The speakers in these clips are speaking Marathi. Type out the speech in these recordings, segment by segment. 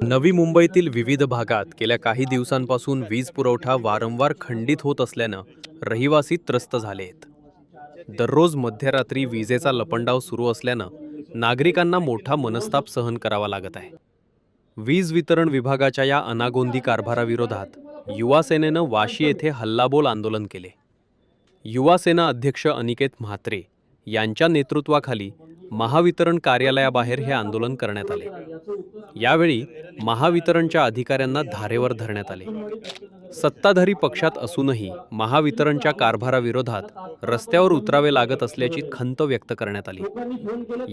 नवी मुंबईतील विविध भागात गेल्या काही दिवसांपासून वीज पुरवठा वारंवार खंडित होत असल्यानं रहिवासी त्रस्त झाले आहेत. दररोज मध्यरात्री विजेचा लपंडाव सुरू असल्यानं नागरिकांना मोठा मनस्ताप सहन करावा लागत आहे. वीज वितरण विभागाच्या या अनागोंदी कारभाराविरोधात युवा सेनेनं वाशी येथे हल्लाबोल आंदोलन केले. युवा सेना अध्यक्ष अनिकेत म्हात्रे यांच्या नेतृत्वाखाली महावितरण कार्यालयाबाहेर हे आंदोलन करण्यात आले. यावेळी महावितरणच्या अधिकाऱ्यांना धारेवर धरण्यात आले. सत्ताधारी पक्षात असूनही महावितरणच्या कारभाराविरोधात रस्त्यावर उतरावे लागत असल्याची खंत व्यक्त करण्यात आली.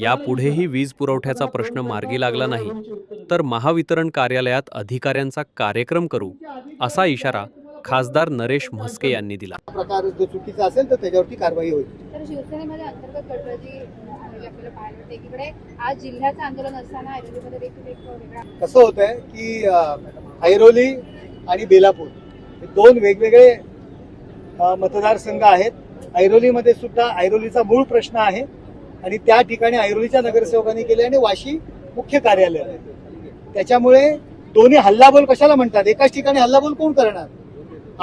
यापुढेही वीज पुरवठ्याचा प्रश्न मार्गी लागला नाही तर महावितरण कार्यालयात अधिकाऱ्यांचा कार्यक्रम करू असा इशारा खासदार नरेश म्हस्के यांनी दिला. प्रकार जो चुकीचा असेल तर त्याच्यावरती कारवाई होईल. तर शिवसेनेमध्ये अंतर्गत गटबाजी आपल्याला पाहायला मिळते. एकीकडे आज जिल्ह्याचं आंदोलन असताना ऐरोलीमध्ये देखील एक वेगळा कसं होतंय की ऐरोली आणि बेलापूर हे दोन वेगवेगळे मतदारसंघ आहेत. ऐरोलीमध्ये सुद्धा ऐरोलीचा मूळ प्रश्न आहे आणि त्या ठिकाणी ऐरोलीच्या नगरसेवकांनी केले आणि वाशी मुख्य कार्यालय आहे. त्याच्यामुळे दोन्ही हल्लाबोल कशाला म्हणतात? एकाच ठिकाणी हल्लाबोल कोण करणार?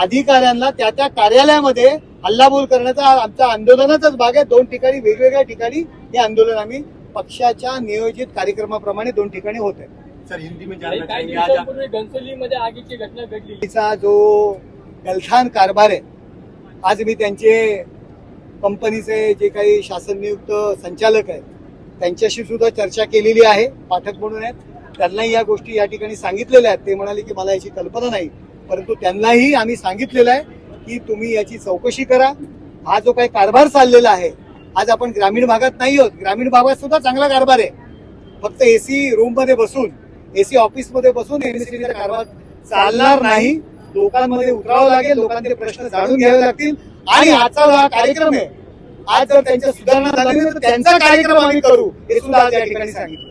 अधिकाऱ्यांना त्या त्या कार्यालयामध्ये हल्लाबोल करण्याचा आमचा आंदोलनाचाच भाग आहे. दोन ठिकाणी वेगवेगळ्या ठिकाणी हे आंदोलन आम्ही पक्षाच्या नियोजित कार्यक्रमाप्रमाणे दोन ठिकाणी होत आहे. सर हिंदी में जानना चाहेंगे आज घनसोलीमध्ये आगीची घटना घडली. जो गलथान कारभार आहे, आज मी त्यांचे कंपनीचे जे काही शासन नियुक्त संचालक आहेत त्यांच्याशी सुद्धा चर्चा केलेली आहे. पाठक म्हणून आहेत, त्यांनाही या गोष्टी या ठिकाणी सांगितलेल्या आहेत. ते म्हणाले की मला याची कल्पना नाही, परंतु त्यांनाही आम्ही सांगितलेलं आहे की तुम्ही याची चौकशी करा. हा जो काही कारभार चाललेला आहे, आज आपण ग्रामीण भागात नाही आहोत, ग्रामीण भागात सुद्धा चांगला कारभार आहे. फक्त एसी रूम मध्ये बसून, एसी ऑफिस मध्ये बसून एमएससीबीचा कारभार चालणार नाही. लोकांमध्ये उतरावं लागेल, लोकांचे प्रश्न जाणून घ्यावे लागतील आणि आजचा हा कार्यक्रम आहे, आज जर त्यांच्या सुधारणा झाली तर त्यांचा कार्यक्रम आम्ही करू हे सुद्धा आज या ठिकाणी सांगितलं.